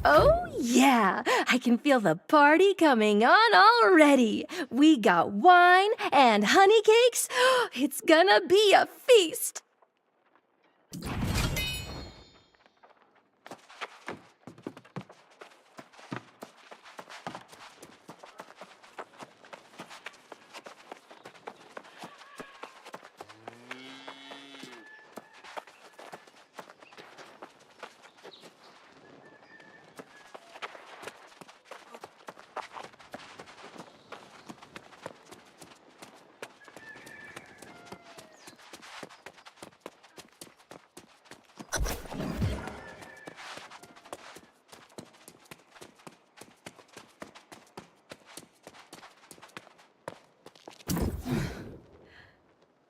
Oh, yeah, I can feel the party coming on already. We got wine and honey cakes. It's gonna be a feast.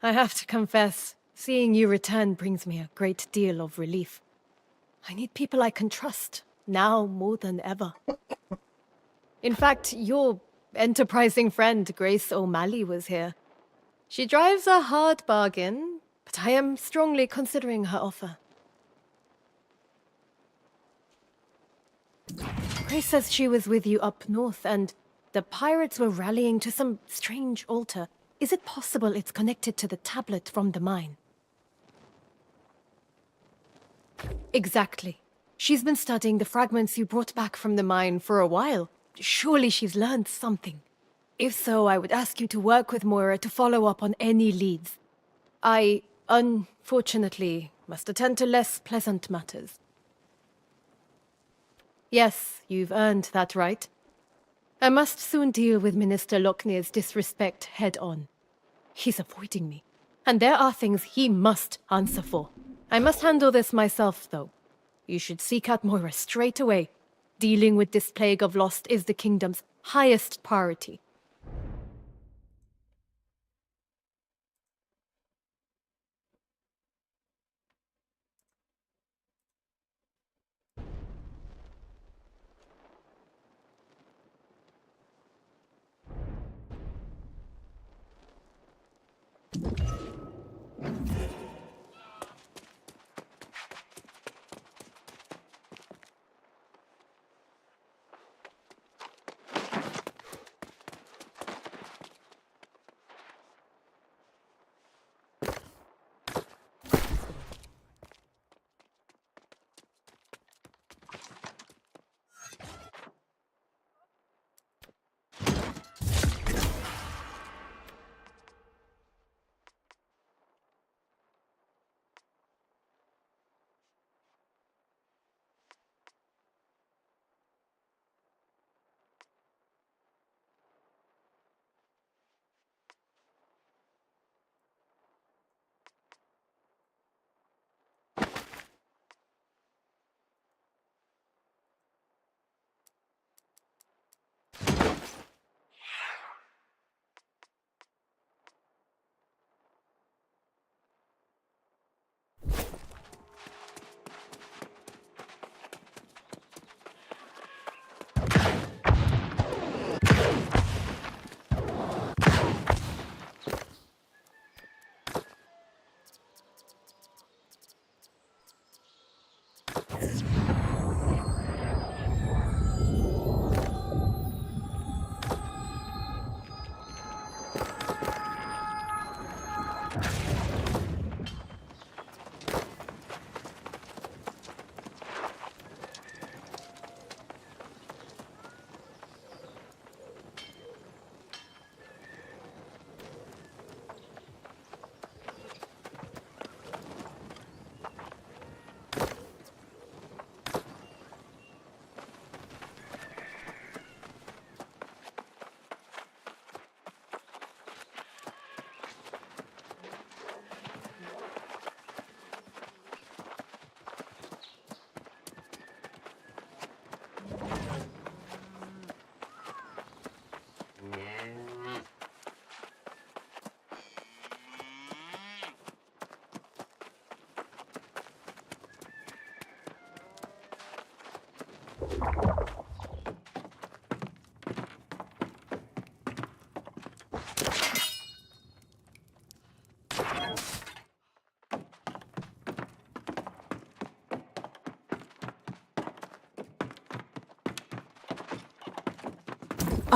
I have to confess, seeing you return brings me a great deal of relief. I need people I can trust, now more than ever. In fact, your enterprising friend, Grace O'Malley, was here. She drives a hard bargain, but I am strongly considering her offer. Grace says she was with you up north, and the pirates were rallying to some strange altar. Is it possible it's connected to the tablet from the mine? Exactly. She's been studying the fragments you brought back from the mine for a while. Surely she's learned something. If so, I would ask you to work with Moira to follow up on any leads. I, unfortunately, must attend to less pleasant matters. Yes, you've earned that right. I must soon deal with Minister Locknear's disrespect head-on. He's avoiding me, and there are things he must answer for. I must handle this myself, though. You should seek out Moira straight away. Dealing with this plague of lost is the kingdom's highest priority.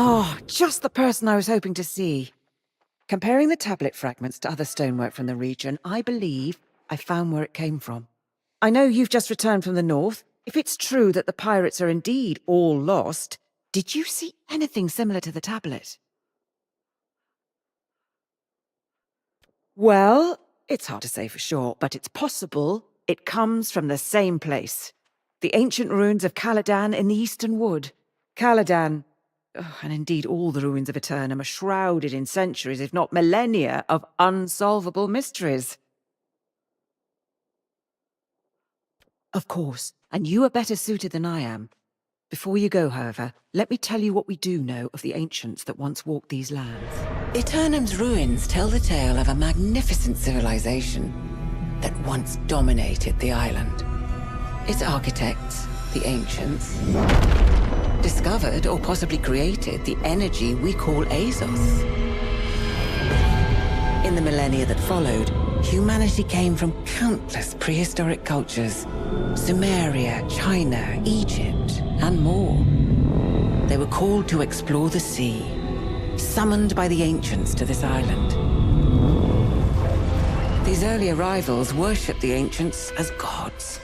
Oh, just the person I was hoping to see. Comparing the tablet fragments to other stonework from the region, I believe I found where it came from. I know you've just returned from the north. If it's true that the pirates are indeed all lost, did you see anything similar to the tablet? Well, it's hard to say for sure, but it's possible it comes from the same place. The ancient ruins of Caladan in the Eastern Wood. Caladan, and indeed all the ruins of Aeternum, are shrouded in centuries, if not millennia, of unsolvable mysteries. Of course, and you are better suited than I am. Before you go, however, let me tell you what we do know of the ancients that once walked these lands. Aeternum's ruins tell the tale of a magnificent civilization that once dominated the island. Its architects, the ancients, discovered or possibly created the energy we call Azos. In the millennia that followed, humanity came from countless prehistoric cultures: Sumeria, China, Egypt, and more. They were called to explore the sea, summoned by the ancients to this island. These early arrivals worshipped the ancients as gods.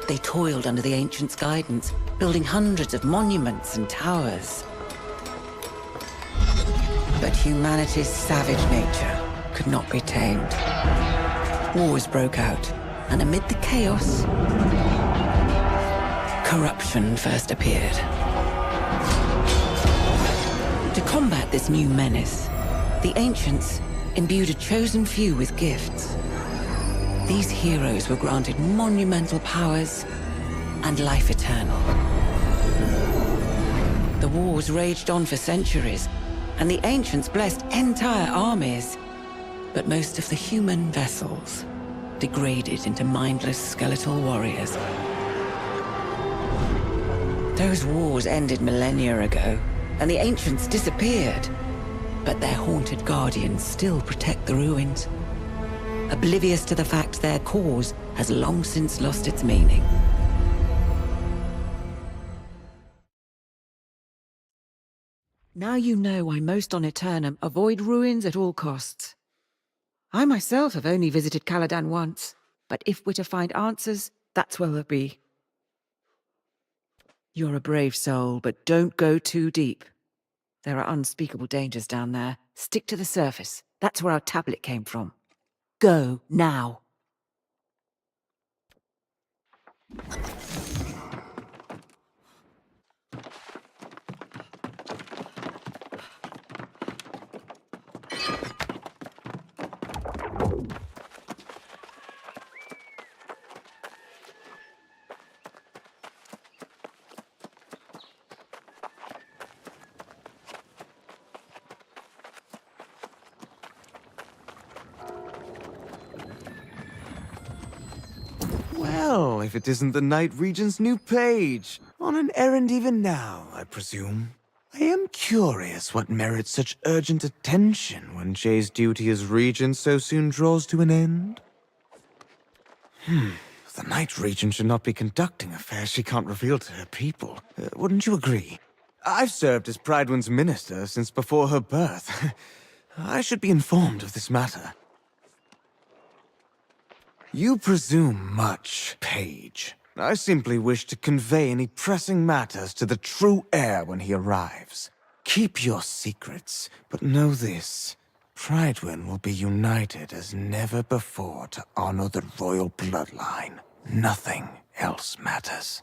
They toiled under the ancients' guidance, building hundreds of monuments and towers. But humanity's savage nature could not be tamed. Wars broke out, and amid the chaos, corruption first appeared. To combat this new menace, the ancients imbued a chosen few with gifts. These heroes were granted monumental powers and life eternal. The wars raged on for centuries, and the ancients blessed entire armies. But most of the human vessels degraded into mindless skeletal warriors. Those wars ended millennia ago, and the ancients disappeared. But their haunted guardians still protect the ruins, oblivious to the fact their cause has long since lost its meaning. Now you know why most on Aeternum avoid ruins at all costs. I myself have only visited Caladan once, but if we're to find answers, that's where they'll be. You're a brave soul, but don't go too deep. There are unspeakable dangers down there. Stick to the surface. That's where our tablet came from. Go, now. Well, if it isn't the Night Regent's new page. On an errand even now, I presume. I am curious what merits such urgent attention when Jay's duty as Regent so soon draws to an end. The Night Regent should not be conducting affairs she can't reveal to her people. Wouldn't you agree? I've served as Pridewin's minister since before her birth. I should be informed of this matter. You presume much, Page. I simply wish to convey any pressing matters to the true heir when he arrives. Keep your secrets, but know this. Pridewin will be united as never before to honor the royal bloodline. Nothing else matters.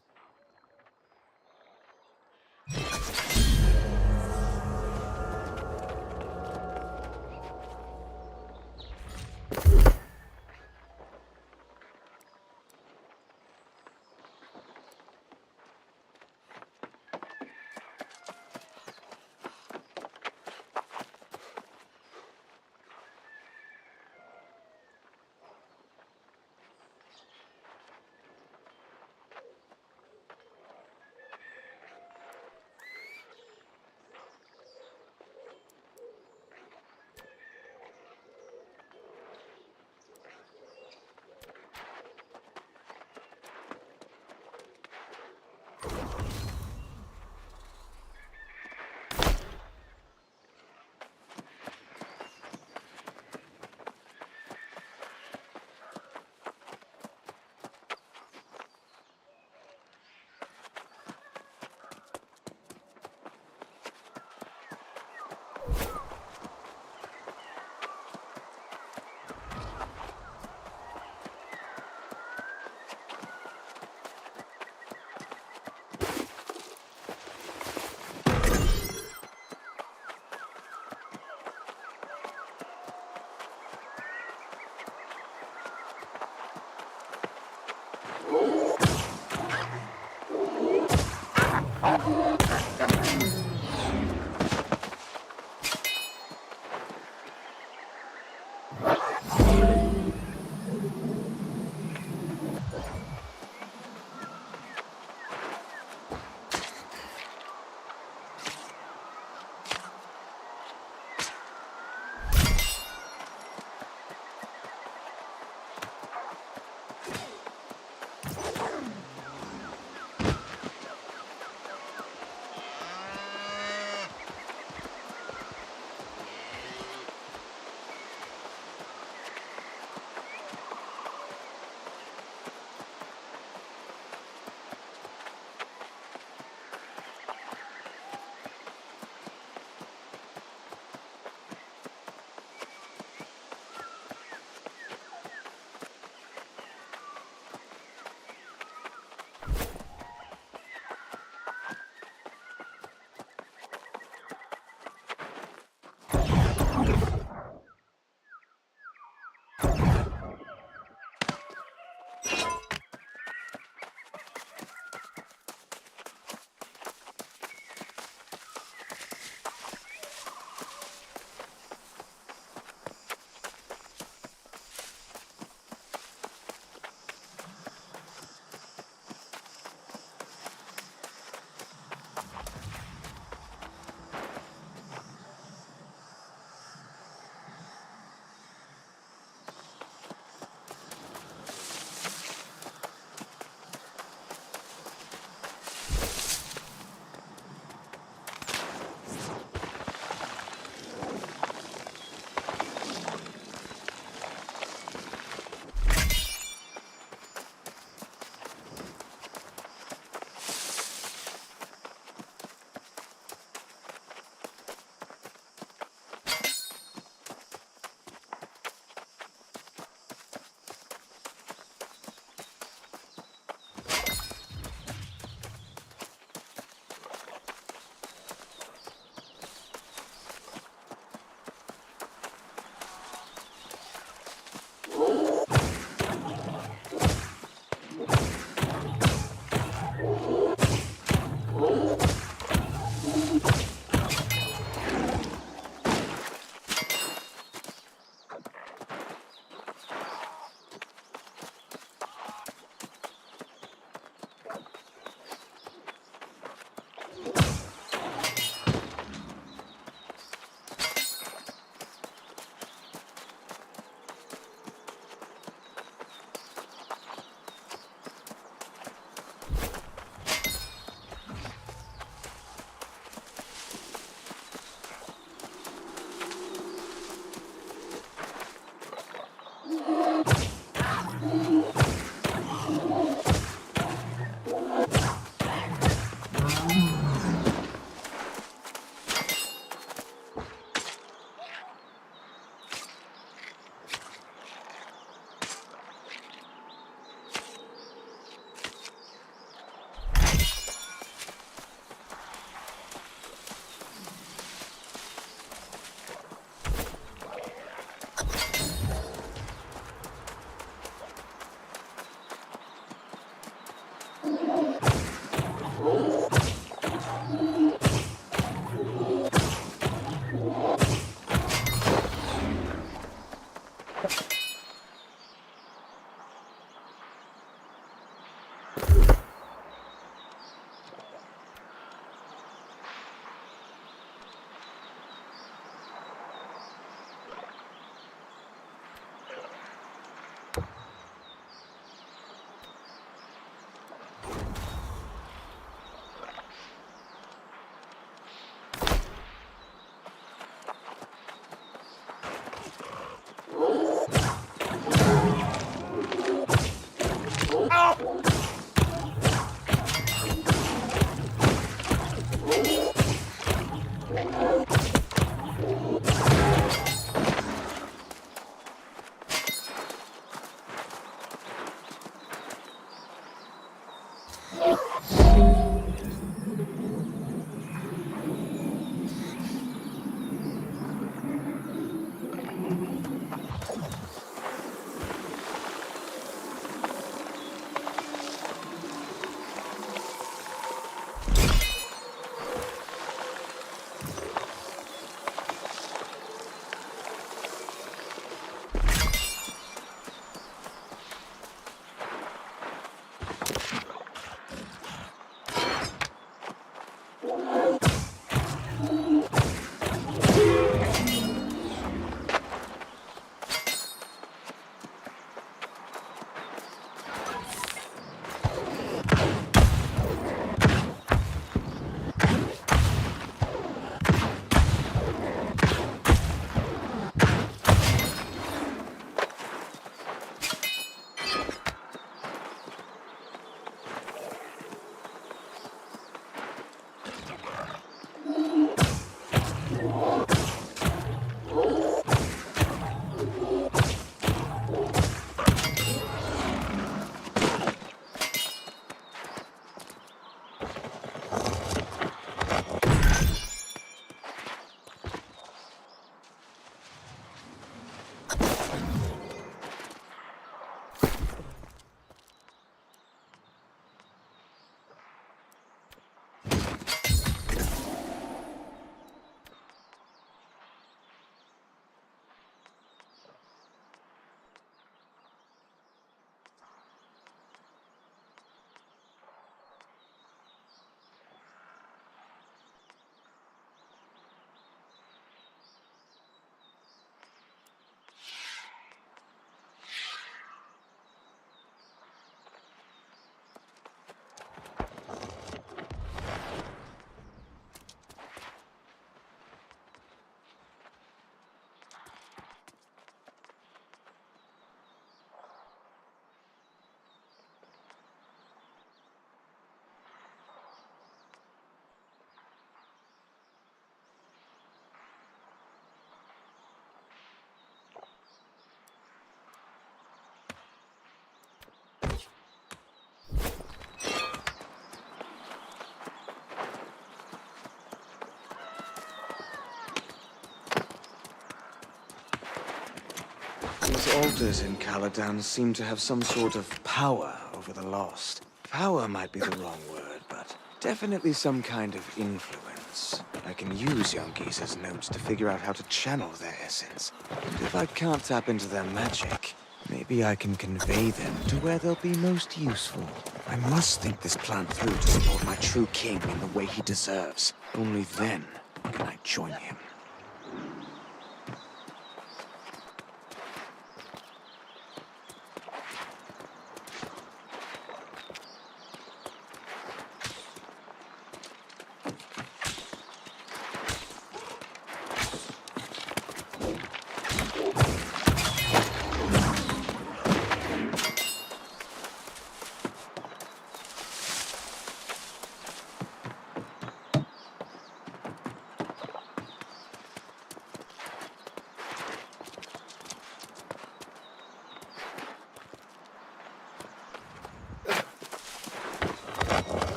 These altars in Caladan seem to have some sort of power over the lost. Power might be the wrong word, but definitely some kind of influence. I can use young Gisa's notes to figure out how to channel their essence. And if I can't tap into their magic, maybe I can convey them to where they'll be most useful. I must think this plan through to support my true king in the way he deserves. Only then can I join him.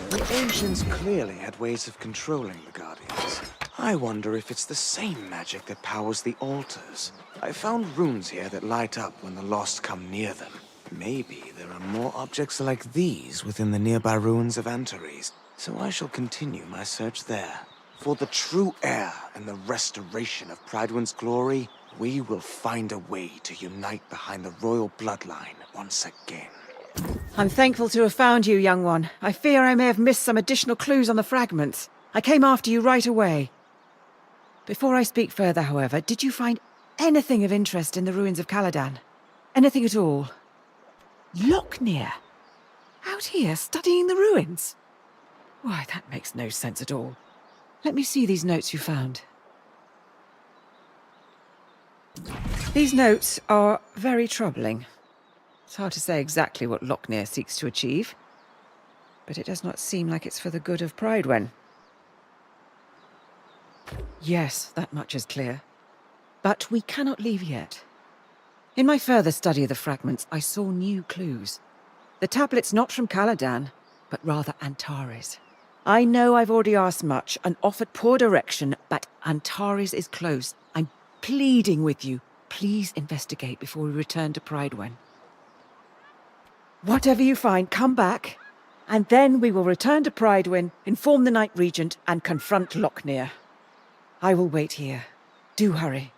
The ancients clearly had ways of controlling the Guardians. I wonder if it's the same magic that powers the altars. I found runes here that light up when the lost come near them. Maybe there are more objects like these within the nearby ruins of Antares, so I shall continue my search there. For the true heir and the restoration of Pridewin's glory, we will find a way to unite behind the royal bloodline once again. I'm thankful to have found you, young one. I fear I may have missed some additional clues on the fragments. I came after you right away. Before I speak further, however, did you find anything of interest in the ruins of Caladan? Anything at all? Lochner? Out here, studying the ruins? Why, that makes no sense at all. Let me see these notes you found. These notes are very troubling. It's hard to say exactly what Lochner seeks to achieve, but it does not seem like it's for the good of Pridewin. Yes, that much is clear. But we cannot leave yet. In my further study of the fragments, I saw new clues. The tablet's not from Caladan, but rather Antares. I know I've already asked much and offered poor direction, but Antares is close. I'm pleading with you. Please investigate before we return to Pridewin. Whatever you find, come back, and then we will return to Pridewin, inform the Night Regent, and confront Lochner. I will wait here. Do hurry.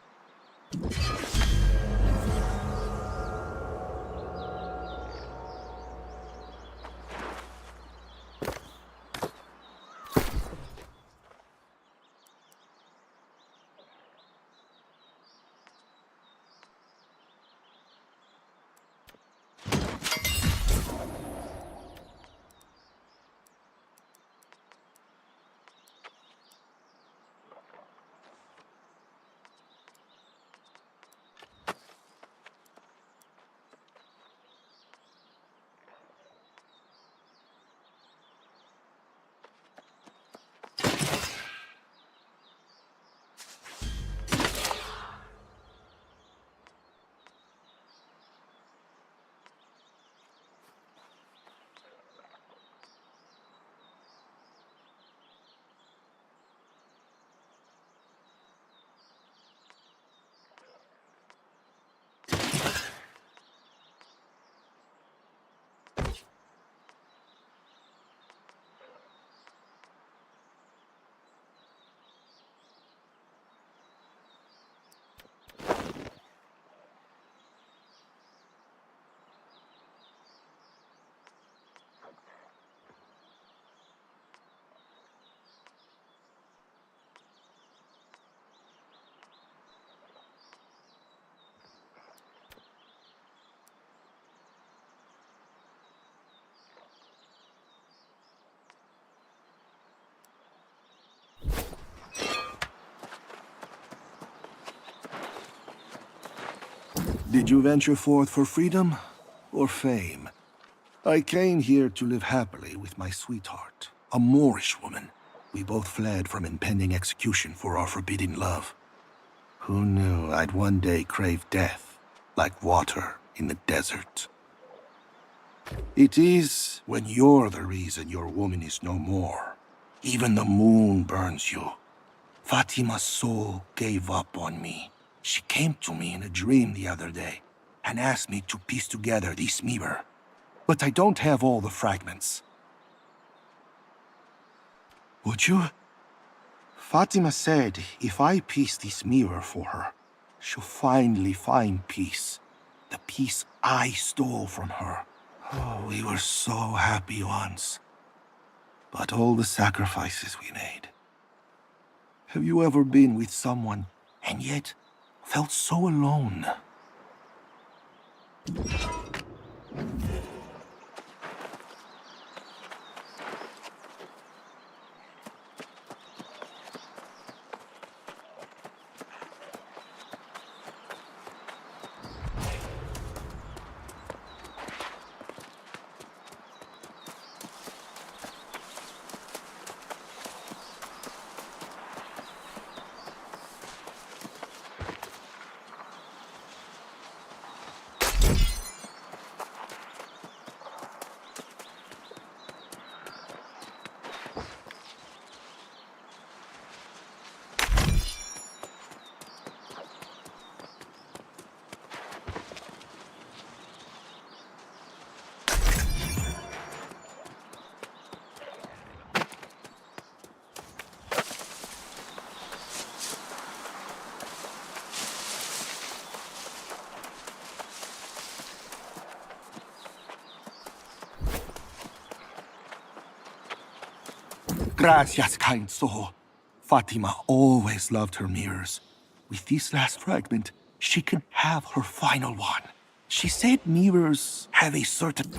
Did you venture forth for freedom or fame? I came here to live happily with my sweetheart, a Moorish woman. We both fled from impending execution for our forbidden love. Who knew I'd one day crave death, like water in the desert? It is when you're the reason your woman is no more. Even the moon burns you. Fatima's soul gave up on me. She came to me in a dream the other day and asked me to piece together this mirror. But I don't have all the fragments. Would you? Fatima said if I piece this mirror for her, she'll finally find peace. The peace I stole from her. Oh, we were so happy once. But all the sacrifices we made. Have you ever been with someone and yet felt so alone? Gracias, kind soul. Fatima always loved her mirrors. With this last fragment, she can have her final one. She said mirrors have a certain...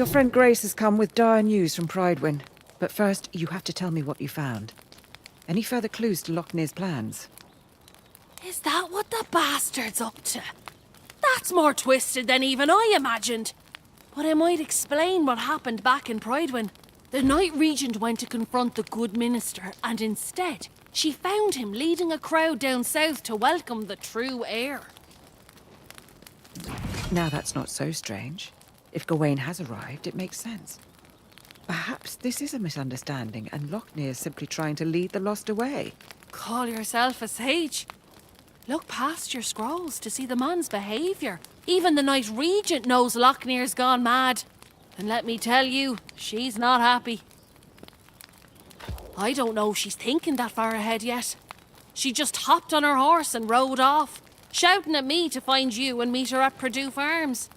Your friend Grace has come with dire news from Pridewin. But first, you have to tell me what you found. Any further clues to Lochner's plans? Is that what the bastard's up to? That's more twisted than even I imagined. But it might explain what happened back in Pridewin. The Night Regent went to confront the good minister, and instead, she found him leading a crowd down south to welcome the true heir. Now that's not so strange. If Gawain has arrived, it makes sense. Perhaps this is a misunderstanding, and Lochner is simply trying to lead the lost away. Call yourself a sage? Look past your scrolls to see the man's behaviour. Even the Night Regent knows Lochner's gone mad. And let me tell you, she's not happy. I don't know if she's thinking that far ahead yet. She just hopped on her horse and rode off, shouting at me to find you and meet her at Purdue Farms.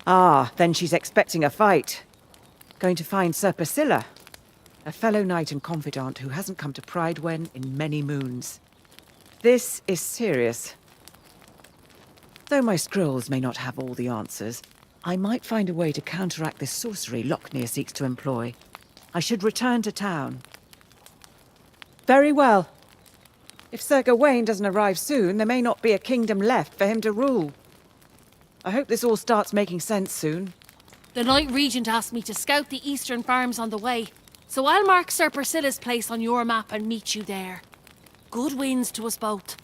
Ah, then she's expecting a fight. Going to find Sir Priscilla, a fellow knight and confidant who hasn't come to Pridewin in many moons. This is serious. Though my scrolls may not have all the answers, I might find a way to counteract this sorcery Lochner seeks to employ. I should return to town. Very well. If Sir Gawain doesn't arrive soon, there may not be a kingdom left for him to rule. I hope this all starts making sense soon. The Night Regent asked me to scout the eastern farms on the way, so I'll mark Sir Priscilla's place on your map and meet you there. Good winds to us both.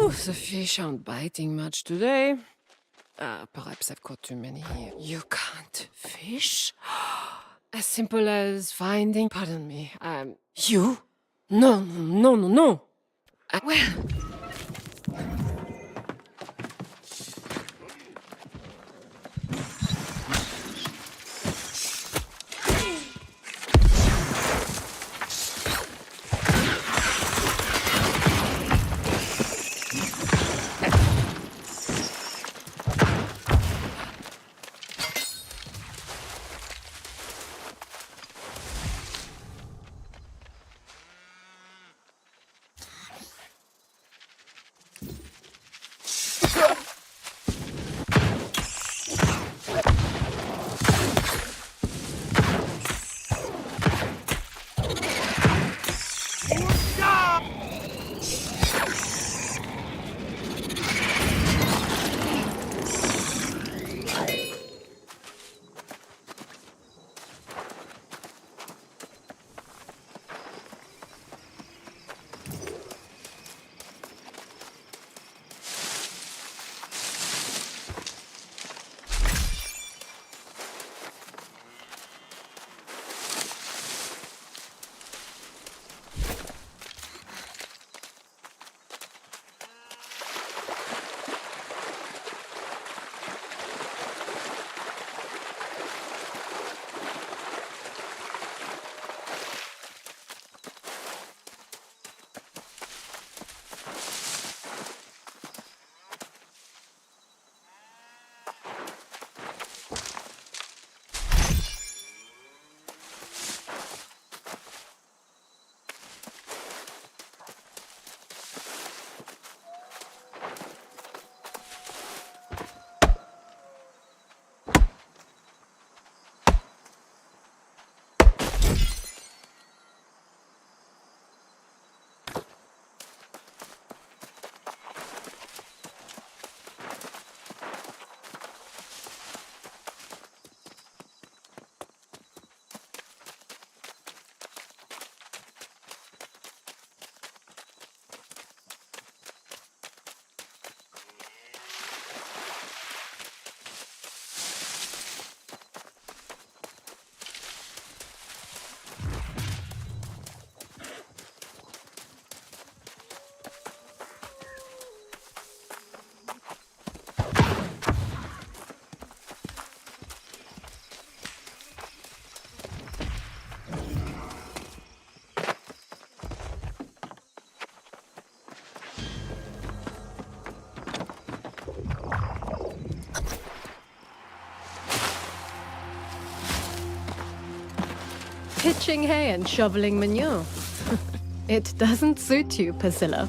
Ooh, the fish aren't biting much today. Perhaps I've caught too many here. You can't fish? As simple as finding... Pardon me, you? No, no, no, no. Well... Pitching hay and shoveling manure. It doesn't suit you, PCle.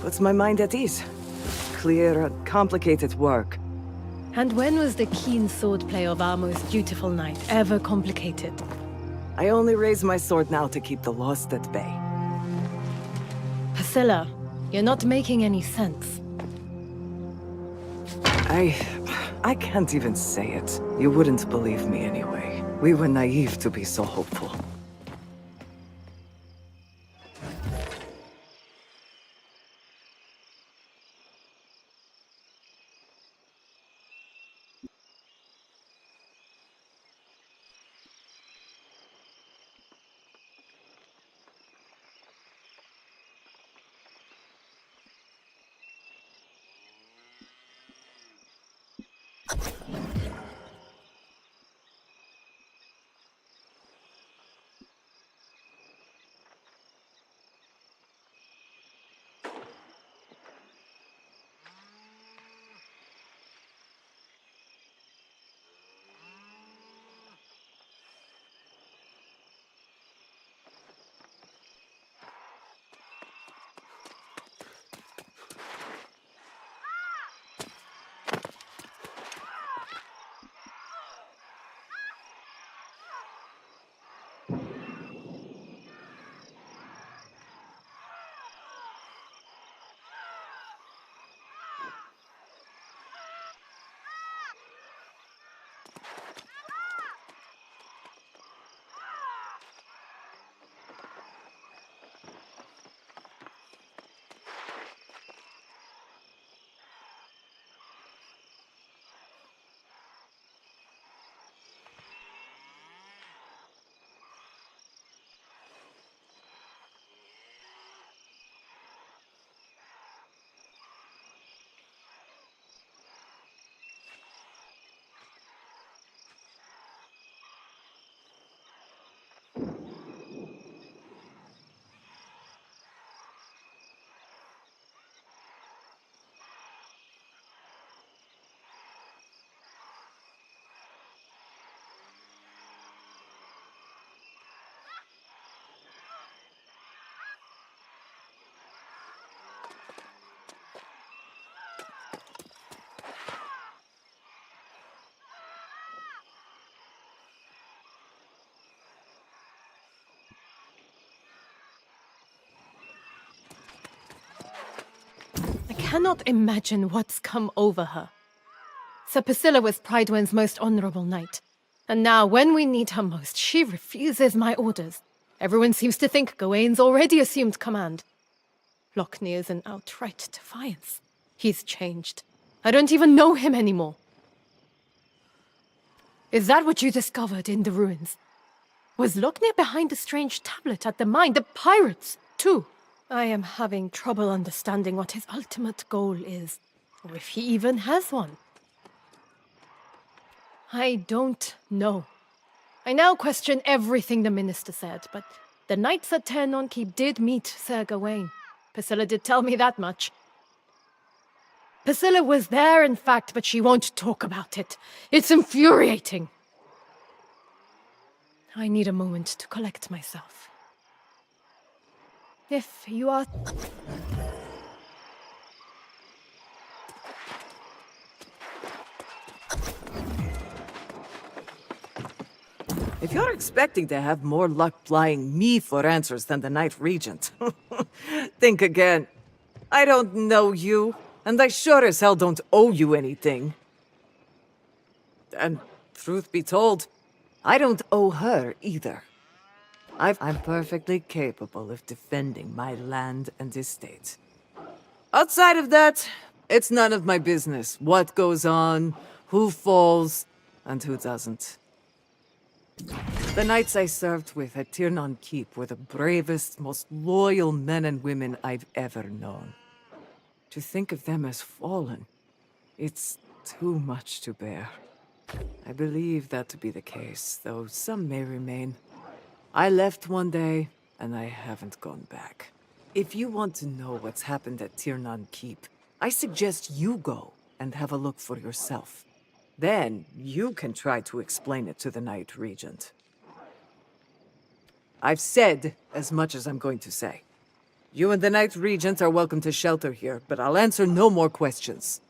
Puts my mind at ease. Clear, complicated work. And when was the keen swordplay of our most dutiful knight ever complicated? I only raise my sword now to keep the lost at bay. PCle, you're not making any sense. I can't even say it. You wouldn't believe me anyway. We were naive to be so hopeful. cannot imagine what's come over her. Sir Priscilla was Prydwen's most honorable knight. And now, when we need her most, she refuses my orders. Everyone seems to think Gawain's already assumed command. Lockney is in outright defiance. He's changed. I don't even know him anymore. Is that what you discovered in the ruins? Was Lockney behind the strange tablet at the mine? The pirates, too? I am having trouble understanding what his ultimate goal is, or if he even has one. I don't know. I now question everything the minister said, but the knights at Aeternum Keep did meet Sir Gawain. Priscilla did tell me that much. Priscilla was there, in fact, but she won't talk about it. It's infuriating. I need a moment to collect myself. If you are... If you're expecting to have more luck flying me for answers than the Night Regent, think again. I don't know you, and I sure as hell don't owe you anything. And truth be told, I don't owe her either. I'm perfectly capable of defending my land and estate. Outside of that, it's none of my business what goes on, who falls, and who doesn't. The knights I served with at Aeternum Keep were the bravest, most loyal men and women I've ever known. To think of them as fallen, it's too much to bear. I believe that to be the case, though some may remain. I left one day, and I haven't gone back. If you want to know what's happened at Aeternum Keep, I suggest you go and have a look for yourself. Then you can try to explain it to the Night Regent. I've said as much as I'm going to say. You and the Night Regent are welcome to shelter here, but I'll answer no more questions.